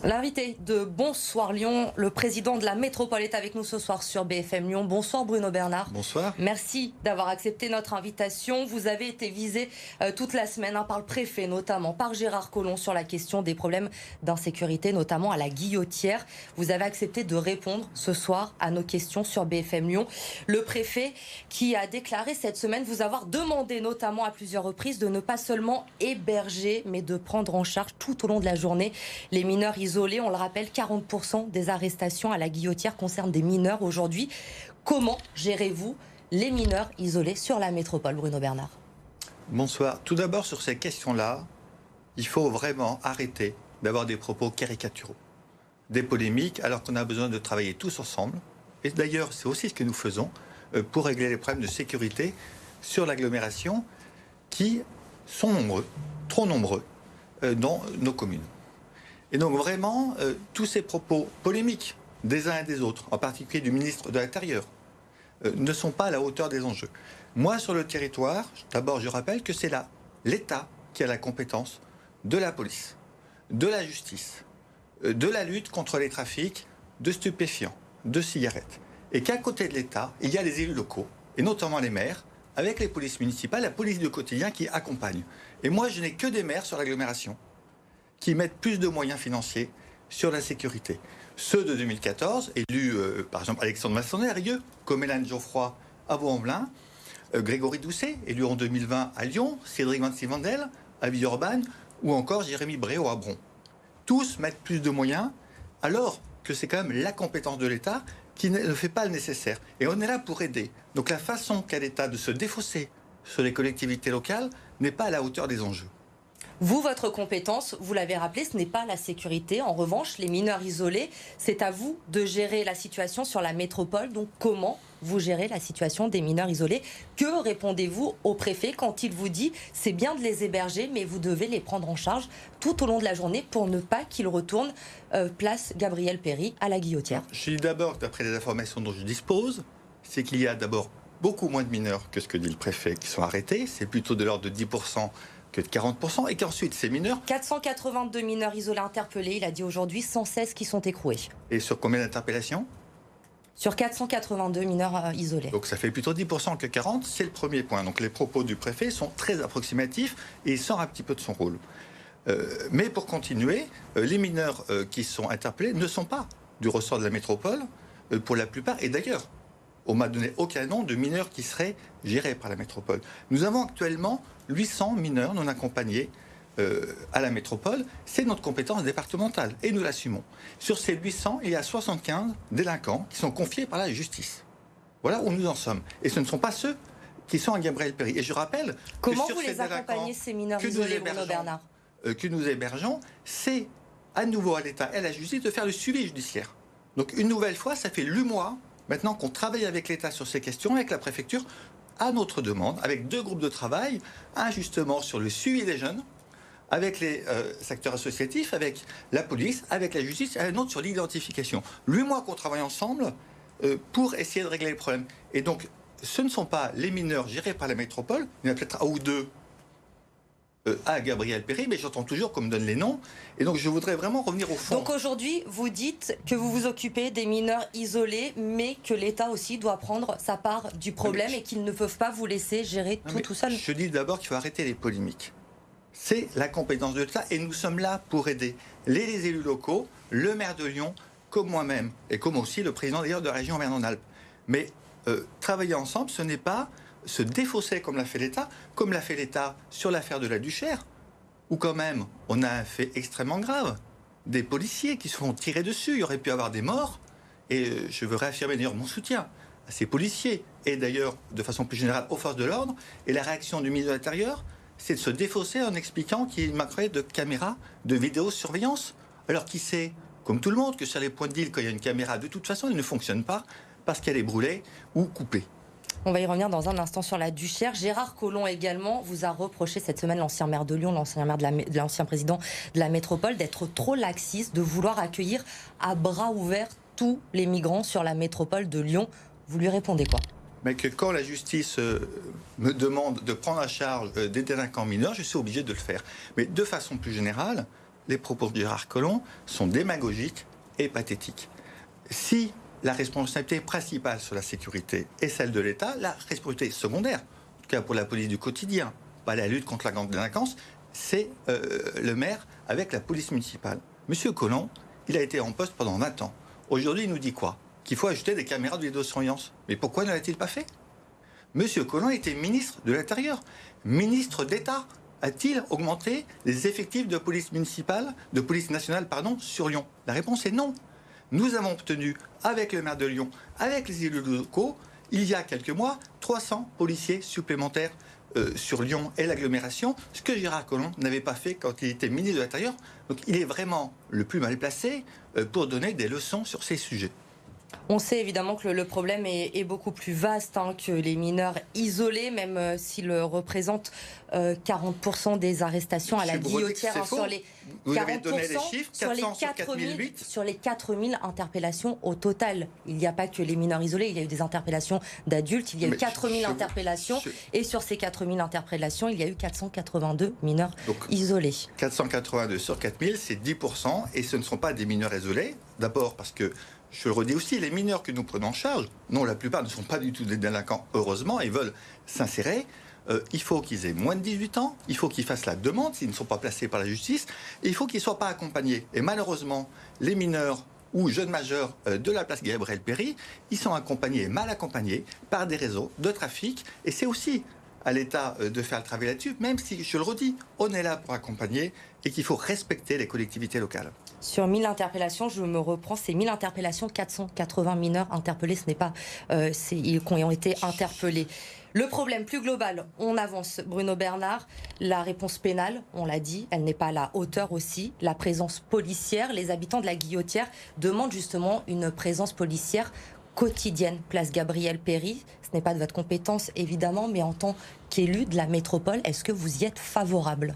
L'invité de Bonsoir Lyon, le président de la métropole, est avec nous ce soir sur BFM Lyon. Bonsoir Bruno Bernard. Bonsoir. Merci d'avoir accepté notre invitation. Vous avez été visé toute la semaine par le préfet, notamment par Gérard Collomb, sur la question des problèmes d'insécurité, notamment à la Guillotière. Vous avez accepté de répondre ce soir à nos questions sur BFM Lyon. Le préfet qui a déclaré cette semaine vous avoir demandé, notamment à plusieurs reprises, de ne pas seulement héberger, mais de prendre en charge tout au long de la journée les mineurs isolés. On le rappelle, 40% des arrestations à la Guillotière concernent des mineurs aujourd'hui. Comment gérez-vous les mineurs isolés sur la métropole, Bruno Bernard? Bonsoir. Tout d'abord, sur ces questions-là, il faut vraiment arrêter d'avoir des propos caricaturaux, des polémiques, alors qu'on a besoin de travailler tous ensemble. Et d'ailleurs, c'est aussi ce que nous faisons pour régler les problèmes de sécurité sur l'agglomération qui sont nombreux, trop nombreux, dans nos communes. Et donc vraiment, tous ces propos polémiques des uns et des autres, en particulier du ministre de l'Intérieur, ne sont pas à la hauteur des enjeux. Moi, sur le territoire, d'abord, je rappelle que c'est là l'État qui a la compétence de la police, de la justice, de la lutte contre les trafics de stupéfiants, de cigarettes. Et qu'à côté de l'État, il y a les élus locaux, et notamment les maires, avec les polices municipales, la police du quotidien qui accompagne. Et moi, je n'ai que des maires sur l'agglomération qui mettent plus de moyens financiers sur la sécurité. Ceux de 2014, élus par exemple Alexandre Massonnet-Rieux, Coméline Geoffroy à Vaux-en-Velin, Grégory Doucet, élu en 2020 à Lyon, Cédric Vinci-Vandel à Villeurbanne, ou encore Jérémy Bréau à Bron. Tous mettent plus de moyens, alors que c'est quand même la compétence de l'État qui ne fait pas le nécessaire. Et on est là pour aider. Donc la façon qu'a l'État de se défausser sur les collectivités locales n'est pas à la hauteur des enjeux. Vous, votre compétence, vous l'avez rappelé, ce n'est pas la sécurité. En revanche, les mineurs isolés, c'est à vous de gérer la situation sur la métropole. Donc comment vous gérez la situation des mineurs isolés? Que répondez-vous au préfet quand il vous dit c'est bien de les héberger, mais vous devez les prendre en charge tout au long de la journée pour ne pas qu'ils retournent place Gabriel Péri à la Guillotière? Je dis d'abord que d'après les informations dont je dispose, c'est qu'il y a d'abord beaucoup moins de mineurs que ce que dit le préfet qui sont arrêtés. C'est plutôt de l'ordre de 10% que de 40%, et qu'ensuite ces mineurs... 482 mineurs isolés interpellés, il a dit aujourd'hui, 116 qui sont écroués. Et sur combien d'interpellations? Sur 482 mineurs isolés. Donc ça fait plutôt 10% que 40%, c'est le premier point. Donc les propos du préfet sont très approximatifs et il sort un petit peu de son rôle. Mais pour continuer, les mineurs qui sont interpellés ne sont pas du ressort de la métropole, pour la plupart, et d'ailleurs, on m'a donné aucun nom de mineurs qui seraient gérés par la métropole. Nous avons actuellement 800 mineurs non accompagnés à la métropole. C'est notre compétence départementale et nous l'assumons. Sur ces 800, il y a 75 délinquants qui sont confiés par la justice. Voilà où nous en sommes. Et ce ne sont pas ceux qui sont à Gabriel Péri. Et je rappelle comment que sur vous les accompagnez, ces mineurs isolés, Bruno Bernard, que nous hébergeons, c'est à nouveau à l'État et à la justice de faire le suivi judiciaire. Donc une nouvelle fois, ça fait 8 mois maintenant qu'on travaille avec l'État sur ces questions, avec la préfecture, à notre demande, avec 2 groupes de travail, un justement sur le suivi des jeunes, avec les secteurs associatifs, avec la police, avec la justice, et un autre sur l'identification. 8 mois qu'on travaille ensemble pour essayer de régler les problèmes. Et donc, ce ne sont pas les mineurs gérés par la métropole, il y en a peut-être un ou deux à Gabriel Péri, mais j'entends toujours qu'on me donne les noms. Et donc, je voudrais vraiment revenir au fond. Donc aujourd'hui, vous dites que vous vous occupez des mineurs isolés, mais que l'État aussi doit prendre sa part du problème et qu'ils ne peuvent pas vous laisser gérer tout seul. Je dis d'abord qu'il faut arrêter les polémiques. C'est la compétence de l'État et nous sommes là pour aider les élus locaux, le maire de Lyon, comme moi-même, et comme aussi le président d'ailleurs de la région Auvergne-Rhône-Alpes. Mais travailler ensemble, ce n'est pas se défausser comme l'a fait l'État sur l'affaire de la Duchère, où quand même on a un fait extrêmement grave. Des policiers qui se font tirer dessus, il y aurait pu avoir des morts. Et je veux réaffirmer d'ailleurs mon soutien à ces policiers, et d'ailleurs de façon plus générale aux forces de l'ordre. Et la réaction du ministre de l'Intérieur, c'est de se défausser en expliquant qu'il manquerait de caméras de vidéosurveillance. Alors qui sait, comme tout le monde, que sur les points de deal, quand il y a une caméra, de toute façon, elle ne fonctionne pas parce qu'elle est brûlée ou coupée. On va y revenir dans un instant sur la Duchère. Gérard Collomb également vous a reproché cette semaine, l'ancien maire de Lyon, l'ancien président de la métropole, d'être trop laxiste, de vouloir accueillir à bras ouverts tous les migrants sur la métropole de Lyon. Vous lui répondez quoi? Mais que quand la justice me demande de prendre en charge des délinquants mineurs, je suis obligé de le faire. Mais de façon plus générale, les propos de Gérard Collomb sont démagogiques et pathétiques. Si la responsabilité principale sur la sécurité est celle de l'État, la responsabilité secondaire, en tout cas pour la police du quotidien, pas la lutte contre la grande délinquance, c'est le maire avec la police municipale. Monsieur Collomb, il a été en poste pendant 20 ans. Aujourd'hui, il nous dit quoi? Qu'il faut ajouter des caméras de vidéosurveillance. Mais pourquoi ne l'a-t-il pas fait? Monsieur Collomb était ministre de l'Intérieur, ministre d'État. A-t-il augmenté les effectifs de police municipale, de police nationale, sur Lyon? La réponse est non. Nous avons obtenu, avec le maire de Lyon, avec les élus locaux, il y a quelques mois, 300 policiers supplémentaires sur Lyon et l'agglomération, ce que Gérard Collomb n'avait pas fait quand il était ministre de l'Intérieur. Donc il est vraiment le plus mal placé pour donner des leçons sur ces sujets. On sait évidemment que le problème est beaucoup plus vaste que les mineurs isolés, même s'ils représentent 40% des arrestations à la guillotière. Sur les 40%, sur les 4000 interpellations au total. Il n'y a pas que les mineurs isolés, il y a eu des interpellations d'adultes, il y a eu 4000 interpellations, et sur ces 4000 interpellations, il y a eu 482 mineurs isolés. 482 sur 4000, c'est 10%, et ce ne sont pas des mineurs isolés. D'abord parce que, je le redis aussi, les mineurs que nous prenons en charge, non, la plupart ne sont pas du tout des délinquants, heureusement, ils veulent s'insérer. Il faut qu'ils aient moins de 18 ans, il faut qu'ils fassent la demande s'ils ne sont pas placés par la justice, et il faut qu'ils ne soient pas accompagnés. Et malheureusement, les mineurs ou jeunes majeurs de la place Gabriel-Péri, ils sont accompagnés, mal accompagnés, par des réseaux de trafic, et c'est aussi à l'État de faire le travail là-dessus, même si, je le redis, on est là pour accompagner et qu'il faut respecter les collectivités locales. Sur 1000 interpellations, je me reprends, c'est 1000 interpellations, 480 mineurs interpellés, ce n'est pas qui ont été interpellés. Le problème plus global, on avance, Bruno Bernard, la réponse pénale, on l'a dit, elle n'est pas à la hauteur aussi, la présence policière, les habitants de la Guillotière demandent justement une présence policière quotidienne, place Gabriel-Péri. Ce n'est pas de votre compétence évidemment, mais en tant qu'élu de la métropole, est-ce que vous y êtes favorable?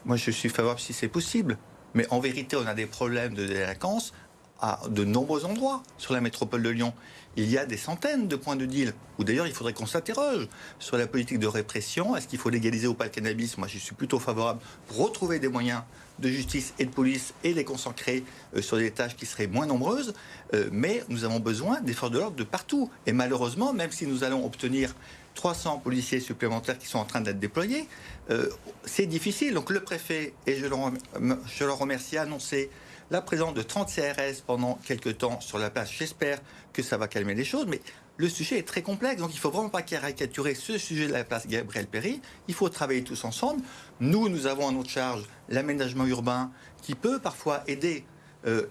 Moi je suis favorable si c'est possible, mais en vérité on a des problèmes de délinquance à de nombreux endroits sur la métropole de Lyon. Il y a des centaines de points de deal, où d'ailleurs il faudrait qu'on s'interroge sur la politique de répression. Est-ce qu'il faut légaliser ou pas le cannabis? Moi je suis plutôt favorable pour retrouver des moyens de justice et de police et les consacrer sur des tâches qui seraient moins nombreuses. Mais nous avons besoin des forces de l'ordre de partout. Et malheureusement, même si nous allons obtenir 300 policiers supplémentaires qui sont en train d'être déployés, c'est difficile. Donc le préfet, et je le remercie, a annoncé la présence de 30 CRS pendant quelques temps sur la place. J'espère que ça va calmer les choses, mais le sujet est très complexe, donc il ne faut vraiment pas caricaturer ce sujet de la place Gabriel-Péri. Il faut travailler tous ensemble. Nous avons à notre charge l'aménagement urbain qui peut parfois aider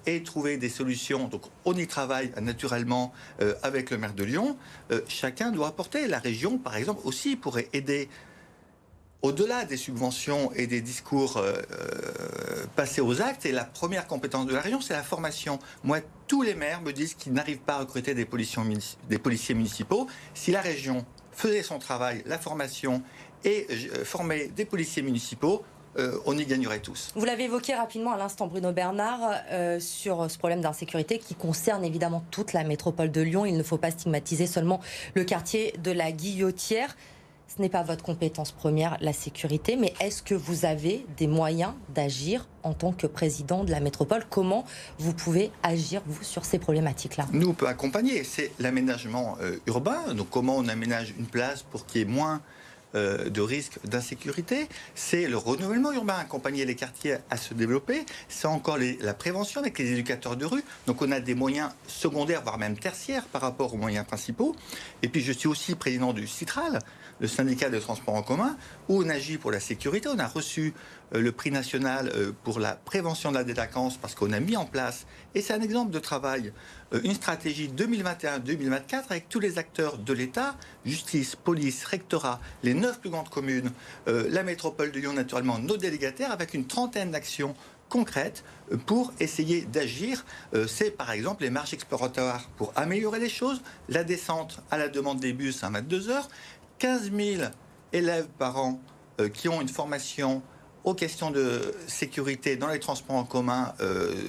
et trouver des solutions. Donc on y travaille naturellement avec le maire de Lyon. Chacun doit apporter. La région, par exemple, aussi pourrait aider. Au-delà des subventions et des discours passés aux actes, et la première compétence de la région, c'est la formation. Moi, tous les maires me disent qu'ils n'arrivent pas à recruter des policiers municipaux. Si la région faisait son travail, la formation, et formait des policiers municipaux, on y gagnerait tous. Vous l'avez évoqué rapidement à l'instant, Bruno Bernard, sur ce problème d'insécurité qui concerne évidemment toute la métropole de Lyon. Il ne faut pas stigmatiser seulement le quartier de la Guillotière. Ce n'est pas votre compétence première, la sécurité, mais est-ce que vous avez des moyens d'agir en tant que président de la métropole? Comment vous pouvez agir, vous, sur ces problématiques-là? Nous, on peut accompagner. C'est l'aménagement urbain. Donc, comment on aménage une place pour qu'il y ait moins de risques d'insécurité? C'est le renouvellement urbain, accompagner les quartiers à se développer. C'est encore la prévention avec les éducateurs de rue. Donc on a des moyens secondaires, voire même tertiaires par rapport aux moyens principaux. Et puis je suis aussi président du CITRAL, le syndicat de transport en commun, où on agit pour la sécurité. On a reçu le prix national pour la prévention de la délinquance parce qu'on a mis en place, et c'est un exemple de travail, une stratégie 2021-2024 avec tous les acteurs de l'État, justice, police, rectorat, les 9 plus grandes communes, la métropole de Lyon naturellement, nos délégataires, avec une trentaine d'actions concrètes pour essayer d'agir. C'est par exemple les marches exploratoires pour améliorer les choses, la descente à la demande des bus à 22 heures, 15 000 élèves par an qui ont une formation aux questions de sécurité dans les transports en commun,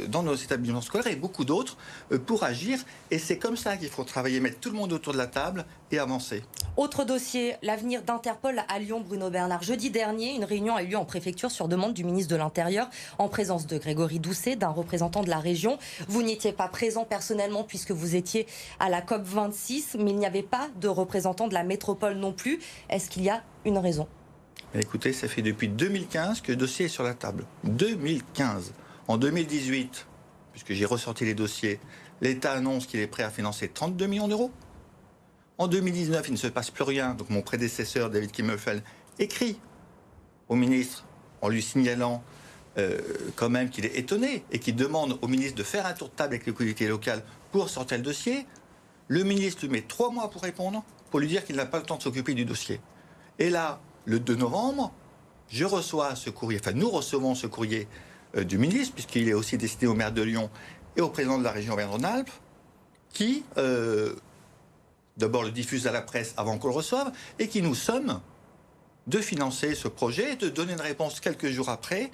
dans nos établissements scolaires et beaucoup d'autres pour agir. Et c'est comme ça qu'il faut travailler, mettre tout le monde autour de la table et avancer. Autre dossier, l'avenir d'Interpol à Lyon, Bruno Bernard. Jeudi dernier, une réunion a eu lieu en préfecture sur demande du ministre de l'Intérieur, en présence de Grégory Doucet, d'un représentant de la région. Vous n'étiez pas présent personnellement puisque vous étiez à la COP26, mais il n'y avait pas de représentant de la métropole non plus. Est-ce qu'il y a une raison ? Écoutez, ça fait depuis 2015 que le dossier est sur la table. 2015. En 2018, puisque j'ai ressorti les dossiers, l'État annonce qu'il est prêt à financer 32 millions d'euros. En 2019, il ne se passe plus rien. Donc mon prédécesseur, David Kimmelfeld, écrit au ministre en lui signalant quand même qu'il est étonné et qu'il demande au ministre de faire un tour de table avec les collectivités locales pour sortir le dossier. Le ministre lui met 3 mois pour répondre, pour lui dire qu'il n'a pas le temps de s'occuper du dossier. Et là, le 2 novembre, nous recevons ce courrier du ministre, puisqu'il est aussi destiné au maire de Lyon et au président de la région Auvergne-Rhône-Alpes, qui d'abord le diffuse à la presse avant qu'on le reçoive, et qui nous somme de financer ce projet, de donner une réponse quelques jours après,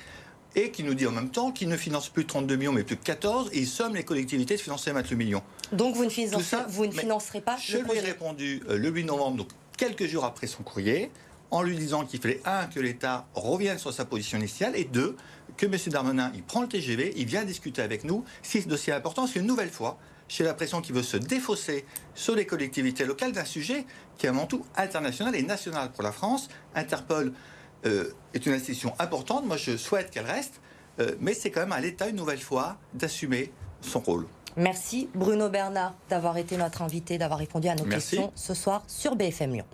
et qui nous dit en même temps qu'il ne finance plus 32 millions, mais plus que 14, et il somme les collectivités de financer 28 millions. Donc vous ne financerez pas le projet. Je lui ai répondu le 8 novembre, donc quelques jours après son courrier, en lui disant qu'il fallait, 1, que l'État revienne sur sa position initiale, et 2, que M. Darmanin, il prend le TGV, il vient discuter avec nous, si ce dossier est important, parce qu'une nouvelle fois, j'ai l'impression qu'il veut se défausser sur les collectivités locales d'un sujet qui est avant tout international et national pour la France. Interpol est une institution importante, moi je souhaite qu'elle reste, mais c'est quand même à l'État, une nouvelle fois, d'assumer son rôle. Merci Bruno Bernard d'avoir été notre invité, d'avoir répondu à nos questions ce soir sur BFM Lyon.